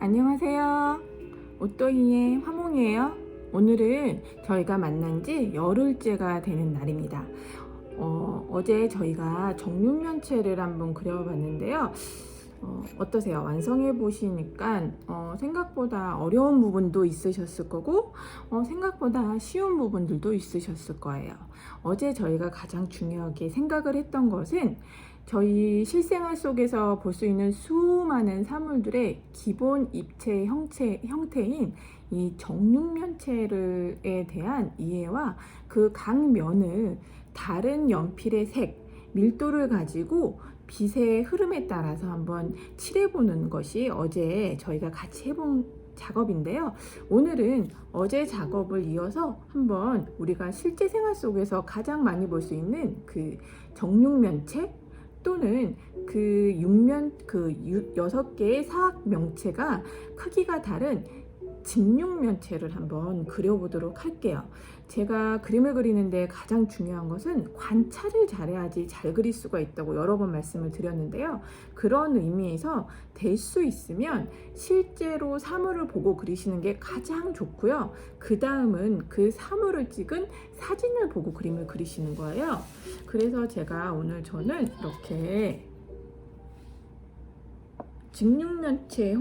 안녕하세요. 오또이의 화몽이에요. 오늘은 저희가 만난 지 열흘째가 되는 날입니다. 어제 저희가 정육면체를 한번 그려봤는데요. 어떠세요? 완성해 보시니까 생각보다 어려운 부분도 있으셨을 거고 생각보다 쉬운 부분들도 있으셨을 거예요. 어제 저희가 가장 중요하게 생각을 했던 것은 저희 실생활 속에서 볼 수 있는 수많은 사물들의 기본 입체 형태인 이 정육면체에 대한 이해와 그 각 면을 다른 연필의 색, 밀도를 가지고 빛의 흐름에 따라서 한번 칠해보는 것이 어제 저희가 같이 해본 작업인데요. 오늘은 어제 작업을 이어서 한번 우리가 실제 생활 속에서 가장 많이 볼 수 있는 그 정육면체 또는 그 6개의 사각 명체가 크기가 다른 직육면체를 한번 그려보도록 할게요. 제가 그림을 그리는데 가장 중요한 것은 관찰을 잘해야지 잘 그릴 수가 있다고 여러 번 말씀을 드렸는데요. 그런 의미에서 될 수 있으면 실제로 사물을 보고 그리시는 게 가장 좋고요. 그 다음은 그 사물을 찍은 사진을 보고 그림을 그리시는 거예요. 그래서 제가 오늘 저는 이렇게 직육면체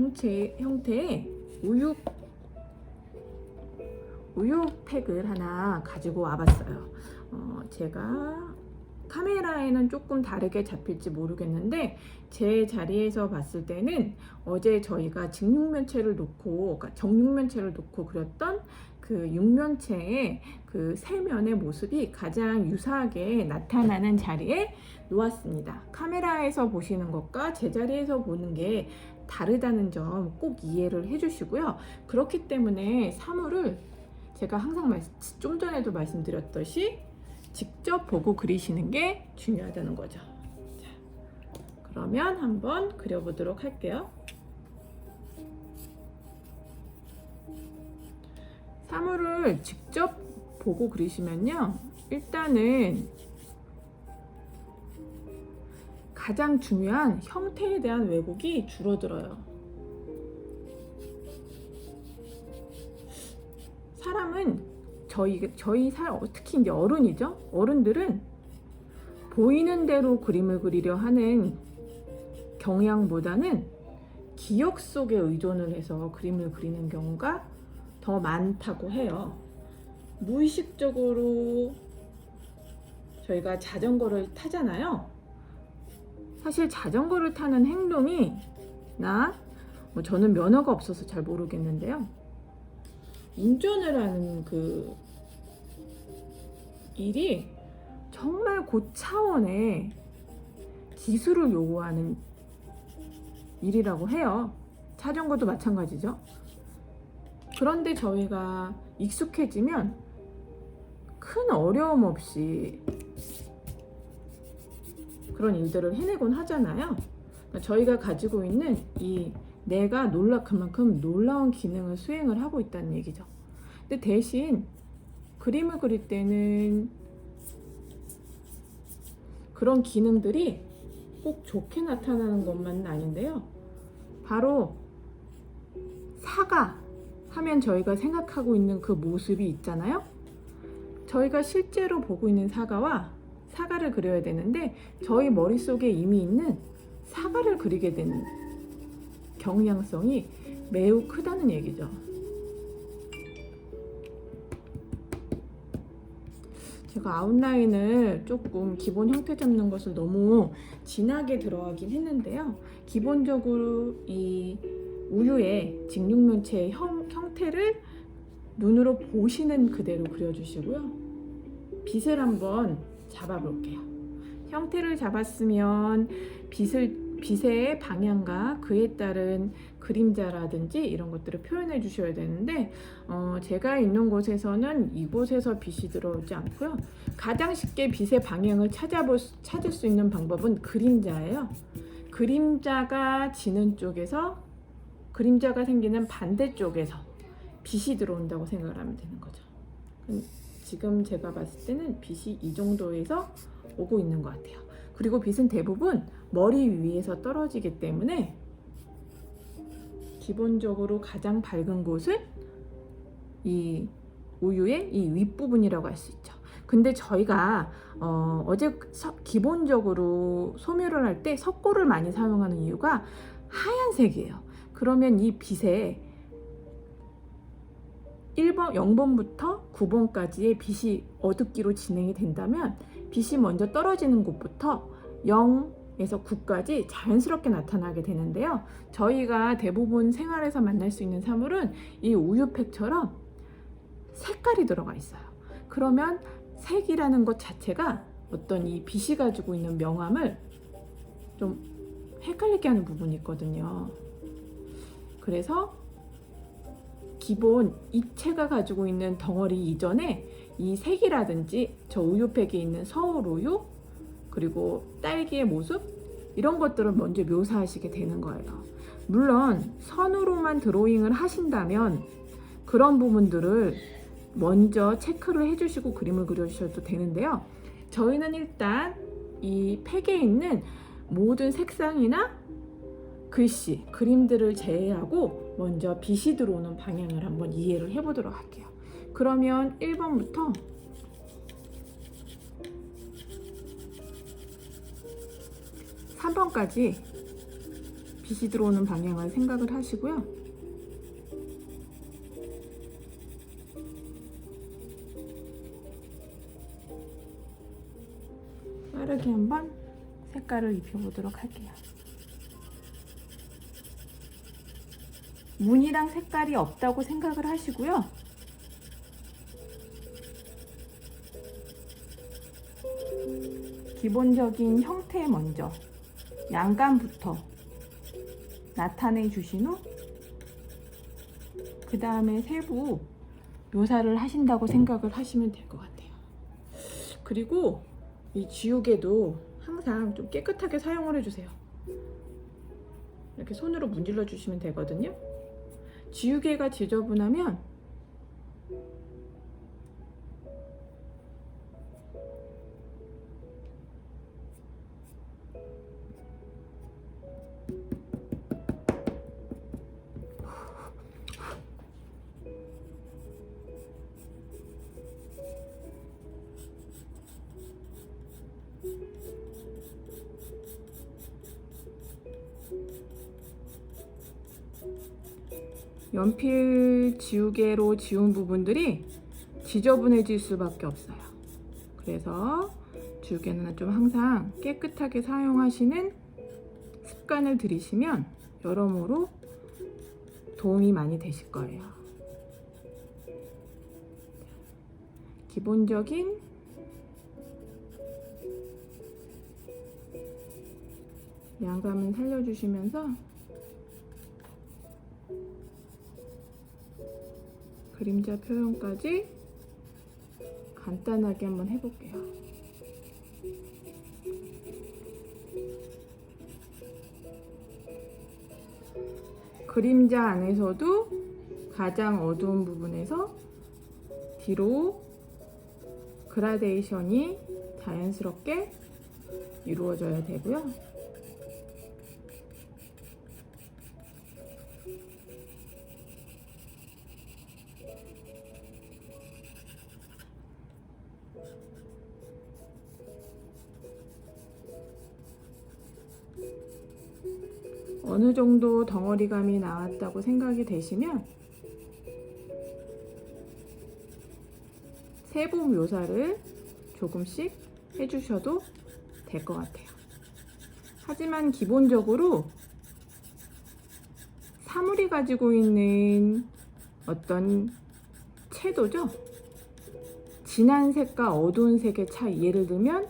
형태의 우유팩을 하나 가지고 와봤어요. 제가 카메라에는 조금 다르게 잡힐지 모르겠는데 제 자리에서 봤을 때는 어제 저희가 직육면체를 놓고, 그러니까 정육면체를 놓고 그렸던 그 육면체의 그 세 면의 모습이 가장 유사하게 나타나는 자리에 놓았습니다. 카메라에서 보시는 것과 제 자리에서 보는 게 다르다는 점 꼭 이해를 해주시고요. 그렇기 때문에 사물을 제가 항상 좀 전에도 말씀드렸듯이 직접 보고 그리시는 게 중요하다는 거죠. 자, 그러면 한번 그려보도록 할게요. 사물을 직접 보고 그리시면요, 일단은 가장 중요한 형태에 대한 왜곡이 줄어들어요. 사람은 특히 이제 어른이죠. 어른들은 보이는 대로 그림을 그리려 하는 경향보다는 기억 속에 의존을 해서 그림을 그리는 경우가 더 많다고 해요. 무의식적으로 저희가 자전거를 타잖아요. 사실 자전거를 타는 행동이 저는 면허가 없어서 잘 모르겠는데요. 운전을 하는 그 일이 정말 고차원의 기술을 요구하는 일이라고 해요. 자전거도 마찬가지죠. 그런데 저희가 익숙해지면 큰 어려움 없이 그런 일들을 해내곤 하잖아요. 저희가 가지고 있는 이 뇌가 그만큼 놀라운 기능을 수행을 하고 있다는 얘기죠. 근데 대신 그림을 그릴 때는 그런 기능들이 꼭 좋게 나타나는 것만은 아닌데요. 바로 사과 하면 저희가 생각하고 있는 그 모습이 있잖아요. 저희가 실제로 보고 있는 사과를 그려야 되는데 저희 머릿속에 이미 있는 사과를 그리게 되는 경향성이 매우 크다는 얘기죠. 제가 아웃라인을 조금 기본 형태 잡는 것을 너무 진하게 들어가긴 했는데요. 기본적으로 이 우유의 직육면체의 형태를 눈으로 보시는 그대로 그려주시고요. 빛을 한번 잡아볼게요. 형태를 잡았으면 빛의 방향과 그에 따른 그림자라든지 이런 것들을 표현해 주셔야 되는데 제가 있는 곳에서는 이곳에서 빛이 들어오지 않고요. 가장 쉽게 빛의 방향을 찾을 수 있는 방법은 그림자예요. 그림자가 지는 쪽에서, 그림자가 생기는 반대쪽에서 빛이 들어온다고 생각을 하면 되는 거죠. 지금 제가 봤을 때는 빛이 이 정도에서 오고 있는 것 같아요. 그리고 빛은 대부분 머리 위에서 떨어지기 때문에 기본적으로 가장 밝은 곳은 이 우유의 이 윗부분이라고 할 수 있죠. 근데 저희가 어제 기본적으로 소묘를 할 때 석고를 많이 사용하는 이유가 하얀색이에요. 그러면 이 빛에 1번, 0번부터 9번까지의 빛이 어둡기로 진행이 된다면 빛이 먼저 떨어지는 곳부터 0에서 9까지 자연스럽게 나타나게 되는데요. 저희가 대부분 생활에서 만날 수 있는 사물은 이 우유팩처럼 색깔이 들어가 있어요. 그러면 색이라는 것 자체가 어떤 이 빛이 가지고 있는 명암을 좀 헷갈리게 하는 부분이 있거든요. 그래서 기본 입체가 가지고 있는 덩어리 이전에 이 색이라든지 저 우유팩에 있는 서울우유 그리고 딸기의 모습 이런 것들을 먼저 묘사하시게 되는 거예요. 물론 선으로만 드로잉을 하신다면 그런 부분들을 먼저 체크를 해주시고 그림을 그려주셔도 되는데요. 저희는 일단 이 팩에 있는 모든 색상이나 글씨, 그림들을 제외하고 먼저 빛이 들어오는 방향을 한번 이해를 해보도록 할게요. 그러면 1번부터 3번까지 빛이 들어오는 방향을 생각을 하시고요. 빠르게 한번 색깔을 입혀보도록 할게요. 무늬랑 색깔이 없다고 생각을 하시고요. 기본적인 형태 먼저 양감부터 나타내 주신 후 그 다음에 세부 묘사를 하신다고 생각을 하시면 될 것 같아요. 그리고 이 지우개도 항상 좀 깨끗하게 사용을 해주세요. 이렇게 손으로 문질러 주시면 되거든요. 지우개가 지저분하면 연필 지우개로 지운 부분들이 지저분해질 수밖에 없어요. 그래서 지우개는 좀 항상 깨끗하게 사용하시는 습관을 들이시면 여러모로 도움이 많이 되실 거예요. 기본적인 양감을 살려주시면서 그림자 표현까지 간단하게 한번 해볼게요. 그림자 안에서도 가장 어두운 부분에서 뒤로 그라데이션이 자연스럽게 이루어져야 되고요. 어느 정도 덩어리감이 나왔다고 생각이 되시면 세부 묘사를 조금씩 해주셔도 될 것 같아요. 하지만 기본적으로 사물이 가지고 있는 어떤 채도죠. 진한 색과 어두운 색의 차이, 예를 들면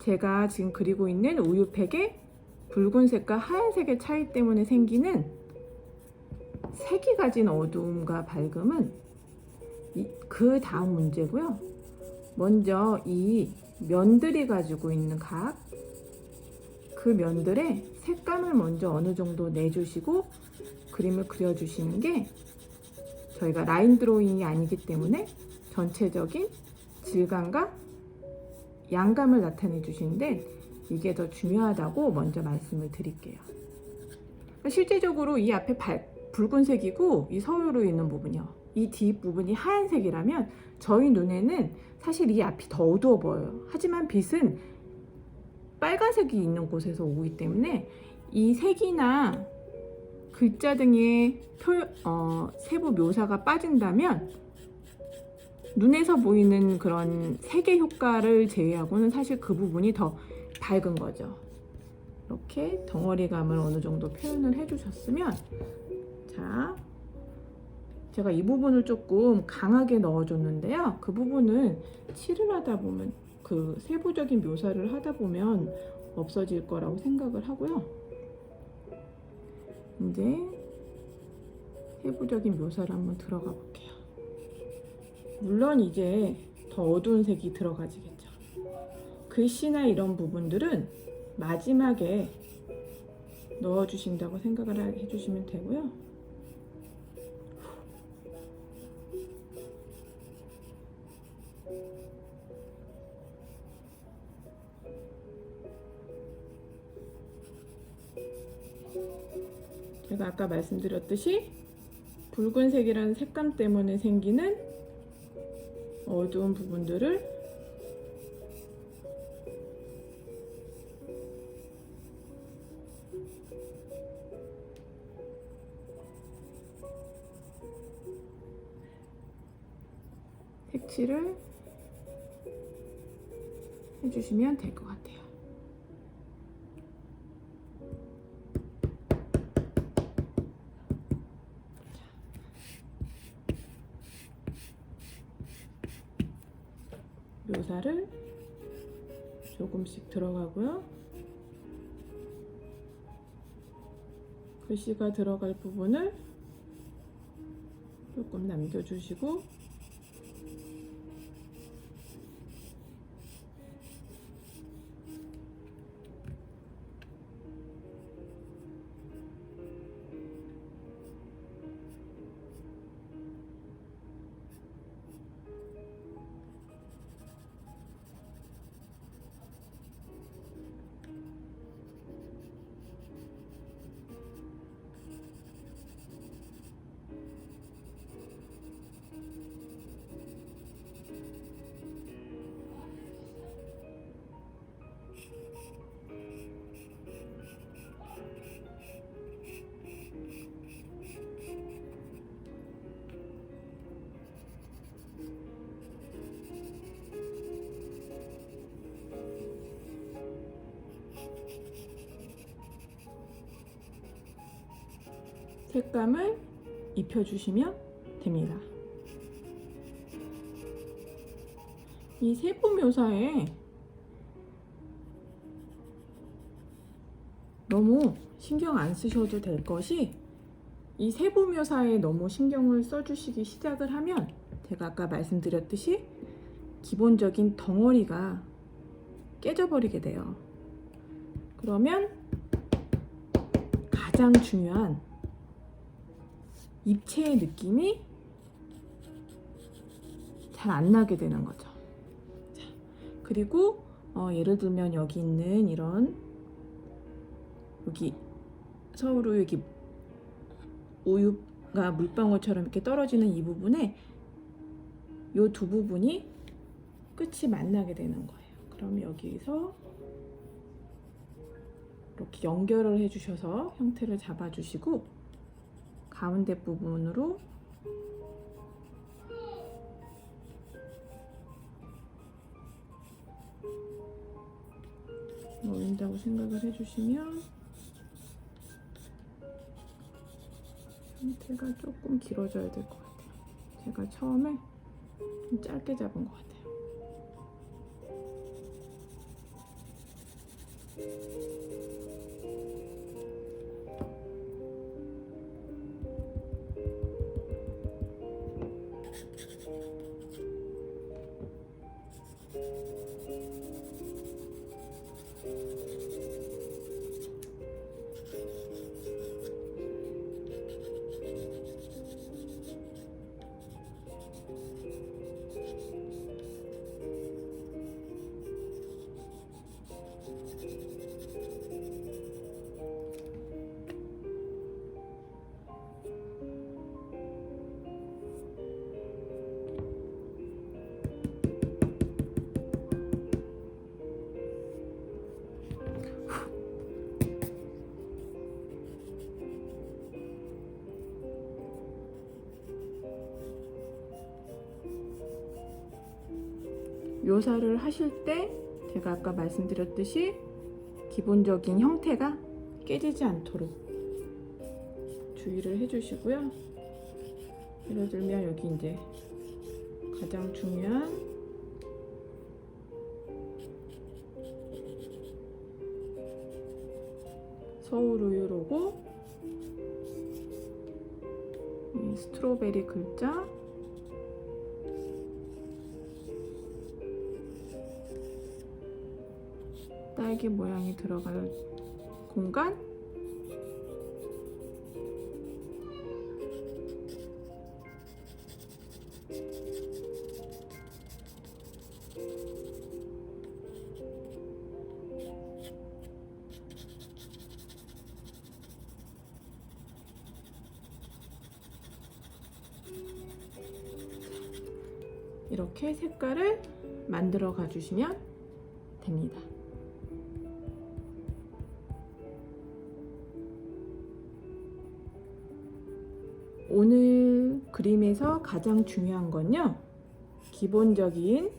제가 지금 그리고 있는 우유팩의 붉은색과 하얀색의 차이 때문에 생기는 색이 가진 어두움과 밝음은 그 다음 문제고요. 먼저 이 면들이 가지고 있는 그 면들의 색감을 먼저 어느 정도 내주시고 그림을 그려주시는 게, 저희가 라인 드로잉이 아니기 때문에 전체적인 질감과 양감을 나타내 주시는데 이게 더 중요하다고 먼저 말씀을 드릴게요. 그러니까 실제적으로 이 앞에 붉은색이고 이 서울로 있는 부분이요. 이 뒷부분이 하얀색이라면 저희 눈에는 사실 이 앞이 더 어두워 보여요. 하지만 빛은 빨간색이 있는 곳에서 오기 때문에 이 색이나 글자 등의 세부 묘사가 빠진다면 눈에서 보이는 그런 색의 효과를 제외하고는 사실 그 부분이 더 밝은 거죠. 이렇게 덩어리감을 어느 정도 표현을 해주셨으면, 자, 제가 이 부분을 조금 강하게 넣어줬는데요. 그 부분은 칠을 하다 보면, 그 세부적인 묘사를 하다 보면 없어질 거라고 생각을 하고요. 이제 세부적인 묘사를 한번 들어가 볼게요. 물론 이제 더 어두운 색이 들어가지겠죠. 글씨나 이런 부분들은 마지막에 넣어주신다고 생각을 해주시면 되고요. 제가 아까 말씀드렸듯이 붉은색이라는 색감 때문에 생기는 어두운 부분들을 색칠을 해주시면 될 것 같아요. 묘사를 조금씩 들어가고요. 글씨가 들어갈 부분을 조금 남겨주시고, 색감을 입혀주시면 됩니다. 이 세부 묘사에 너무 신경 안 쓰셔도 될 것이, 이 세부 묘사에 너무 신경을 써주시기 시작을 하면 제가 아까 말씀드렸듯이 기본적인 덩어리가 깨져버리게 돼요. 그러면 가장 중요한 입체의 느낌이 잘 안 나게 되는 거죠. 자, 그리고 예를 들면 여기 있는 이런, 여기 서울로 여기 우유가 물방울처럼 이렇게 떨어지는 이 부분에 이 두 부분이 끝이 만나게 되는 거예요. 그럼 여기서 이렇게 연결을 해주셔서 형태를 잡아주시고, 가운데 부분으로 놓인다고 생각을 해주시면 형태가 조금 길어져야 될 것 같아요. 제가 처음에 좀 짧게 잡은 것 같아요. 묘사를 하실 때 제가 아까 말씀드렸듯이 기본적인 형태가 깨지지 않도록 주의를 해주시고요. 예를 들면 여기 이제 가장 중요한 서울우유 로고, 이 스트로베리 글자, 딸기 모양이 들어갈 공간, 이렇게 색깔을 만들어 가주시면 됩니다. 오늘 그림에서 가장 중요한 건요, 기본적인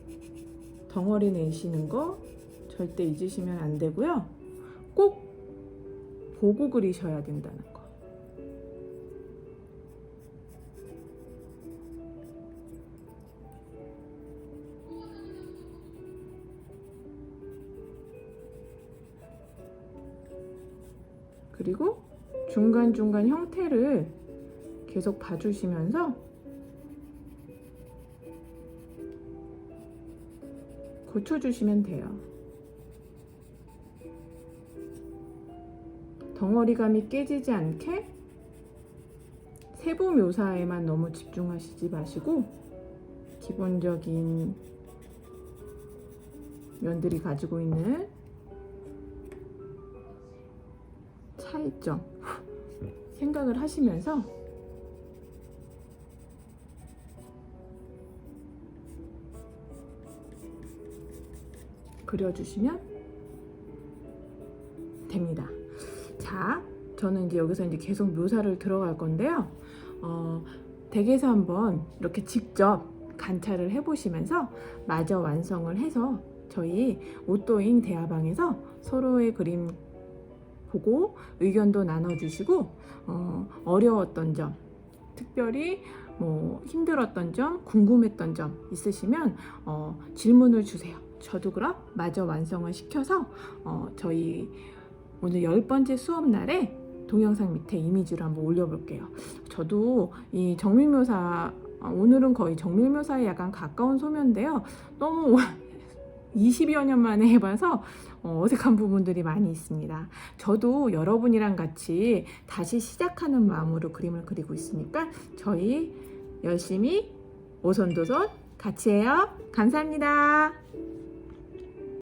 덩어리 내시는 거 절대 잊으시면 안 되고요. 꼭 보고 그리셔야 된다는 거. 그리고 중간중간 형태를 계속 봐주시면서 고쳐주시면 돼요. 덩어리감이 깨지지 않게 세부 묘사에만 너무 집중하시지 마시고 기본적인 면들이 가지고 있는 차이점 생각을 하시면서 그려주시면 됩니다. 자, 저는 이제 여기서 이제 계속 묘사를 들어갈 건데요. 댁에서 한번 이렇게 직접 관찰을 해보시면서 마저 완성을 해서 저희 오또잉 대화방에서 서로의 그림 보고 의견도 나눠주시고 어려웠던 점, 특별히 뭐 힘들었던 점, 궁금했던 점 있으시면 질문을 주세요. 저도 그럼 마저 완성을 시켜서 저희 오늘 10번째 수업 날에 동영상 밑에 이미지로 한번 올려볼게요. 저도 이 정밀묘사, 오늘은 거의 정밀묘사에 약간 가까운 소묘인데요. 너무 20여 년 만에 해봐서 어색한 부분들이 많이 있습니다. 저도 여러분이랑 같이 다시 시작하는 마음으로 그림을 그리고 있으니까 저희 열심히 오손도손 같이 해요. 감사합니다.